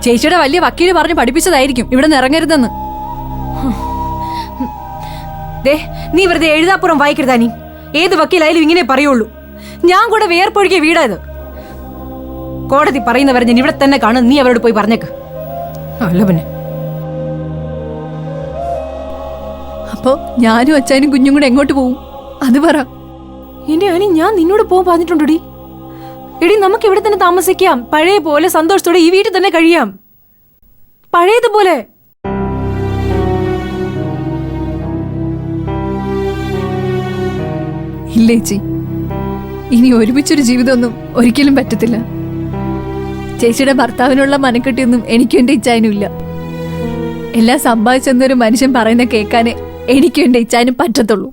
ചേച്ചിയുടെ വലിയ വക്കീല് പറഞ്ഞ് പഠിപ്പിച്ചതായിരിക്കും ഇവിടെ നിന്ന് ഇറങ്ങരുതെന്ന്. നീ വെറുതെ എഴുതാപ്പുറം വായിക്കരുതാ. നീ ഏത് വക്കീലായാലും ഇങ്ങനെ പറയുള്ളൂ. ഞാൻ കൂടെ വേർപ്പൊഴുകിയ വീടായത്. കോടതി പറയുന്നവരെ ഞാൻ ഇവിടെ തന്നെ കാണും. നീ അവരോട് പോയി പറഞ്ഞേക്ക്. അല്ല പിന്നെ അപ്പോ ഞാനും അച്ഛനും കുഞ്ഞും കൂടെ എങ്ങോട്ട് പോവും? അത് പറ. എന്റെ ആനി, ഞാൻ നിന്നോട് പോകാൻ പറഞ്ഞിട്ടുണ്ടോടി? എടി, നമുക്ക് ഇവിടെ തന്നെ താമസിക്കാം. പഴയ പോലെ സന്തോഷത്തോടെ ഈ വീട്ടിൽ തന്നെ കഴിയാം. പഴയതുപോലെ. ഇല്ല ചേച്ചി, ഇനി ഒരുമിച്ചൊരു ജീവിതമൊന്നും ഒരിക്കലും പറ്റത്തില്ല. ചേച്ചിയുടെ ഭർത്താവിനുള്ള മനക്കെട്ടിയൊന്നും എനിക്കും എന്റെ ഇച്ഛാനും ഇല്ല. എല്ലാം സമ്പാദിച്ചെന്നൊരു മനുഷ്യൻ പറയുന്ന കേൾക്കാനേ എനിക്കും എന്റെ ഇച്ഛാനും പറ്റത്തുള്ളൂ.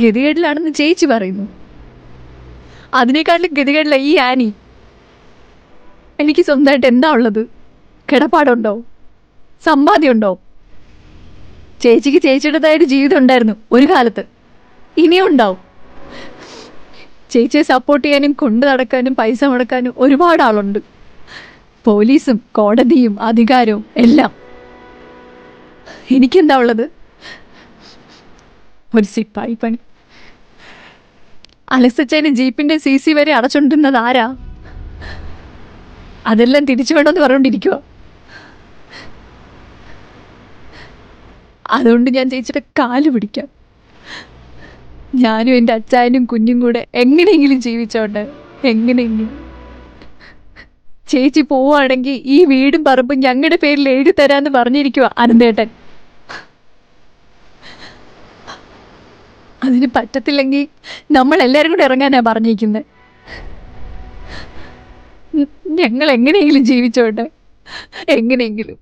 ഗതികേടിലാണെന്ന് ചേച്ചി പറയുന്നു. അതിനേക്കാട്ടിലും ഗതികേടില്ല ഈ ആനി. എനിക്ക് സ്വന്തമായിട്ട് എന്താ ഉള്ളത്? കിടപ്പാടുണ്ടോ? സമ്പാദ്യമുണ്ടോ? ചേച്ചിക്ക് ചേച്ചിയുടേതായൊരു ജീവിതം ഉണ്ടായിരുന്നു ഒരു കാലത്ത്, ഇനിയും ഉണ്ടാവും. ചേച്ചിയെ സപ്പോർട്ട് ചെയ്യാനും കൊണ്ടു നടക്കാനും പൈസ മുടക്കാനും ഒരുപാട് ആളുണ്ട്. പോലീസും കോടതിയും അധികാരവും എല്ലാം. എനിക്കെന്താ ഉള്ളത്? ഒരു സിപ്പായി പണി. അലസച്ചേന് ജീപ്പിന്റെ CC വരെ അടച്ചോണ്ടിരുന്നത് ആരാ? അതെല്ലാം തിരിച്ചു വേണമെന്ന് പറഞ്ഞോണ്ടിരിക്കുക. അതുകൊണ്ട് ഞാൻ ചേച്ചിയുടെ കാല് പിടിക്കാം. ഞാനും എൻ്റെ അച്ചായനും കുഞ്ഞും കൂടെ എങ്ങനെയെങ്കിലും ജീവിച്ചോട്ടെ, എങ്ങനെയെങ്കിലും. ചേച്ചി പോവുകയാണെങ്കിൽ ഈ വീടും പറമ്പും ഞങ്ങളുടെ പേരിൽ എഴുതി തരാന്ന് പറഞ്ഞിരിക്കുക അനന്തേട്ടൻ. അതിന് പറ്റത്തില്ലെങ്കിൽ നമ്മൾ എല്ലാവരും കൂടെ ഇറങ്ങാനാ പറഞ്ഞിരിക്കുന്നത്. ഞങ്ങൾ എങ്ങനെയെങ്കിലും ജീവിച്ചോട്ടെ, എങ്ങനെയെങ്കിലും.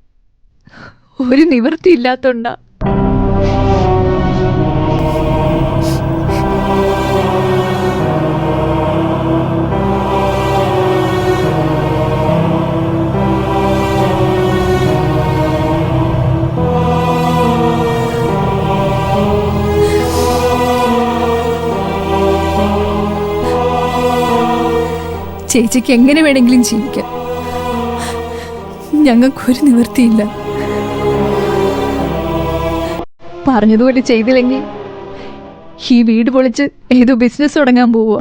ഒരു നിവൃത്തി ഇല്ലാത്തോണ്ടാ. ചേച്ചിക്ക് എങ്ങനെ വേണമെങ്കിലും ജീവിക്കാം. ഞങ്ങൾക്കൊരു നിവൃത്തിയില്ല. പറഞ്ഞതുപോലെ ചെയ്തില്ലെങ്കിൽ ഈ വീട് പൊളിച്ച് ഏതോ ബിസിനസ് തുടങ്ങാൻ പോവുക.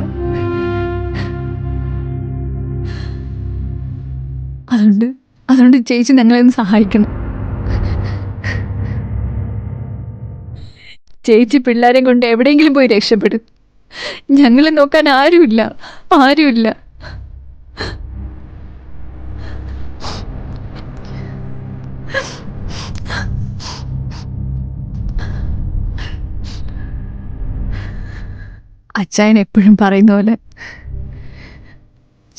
അതുകൊണ്ട് ചേച്ചി ഞങ്ങളെ ഒന്ന് സഹായിക്കണം. ചേച്ചി പിള്ളേരെയും കൊണ്ട് എവിടെയെങ്കിലും പോയി രക്ഷപ്പെടും. ഞങ്ങളെ നോക്കാൻ ആരുമില്ല. അച്ചായൻ എപ്പോഴും പറയുന്ന പോലെ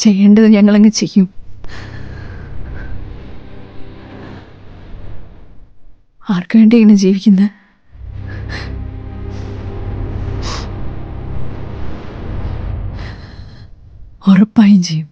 ചെയ്യേണ്ടത് ഞങ്ങളങ്ങ് ചെയ്യും. ആർക്കു വേണ്ടി ഇങ്ങനെ ജീവിക്കുന്നത്? ഉറപ്പായും ചെയ്യും.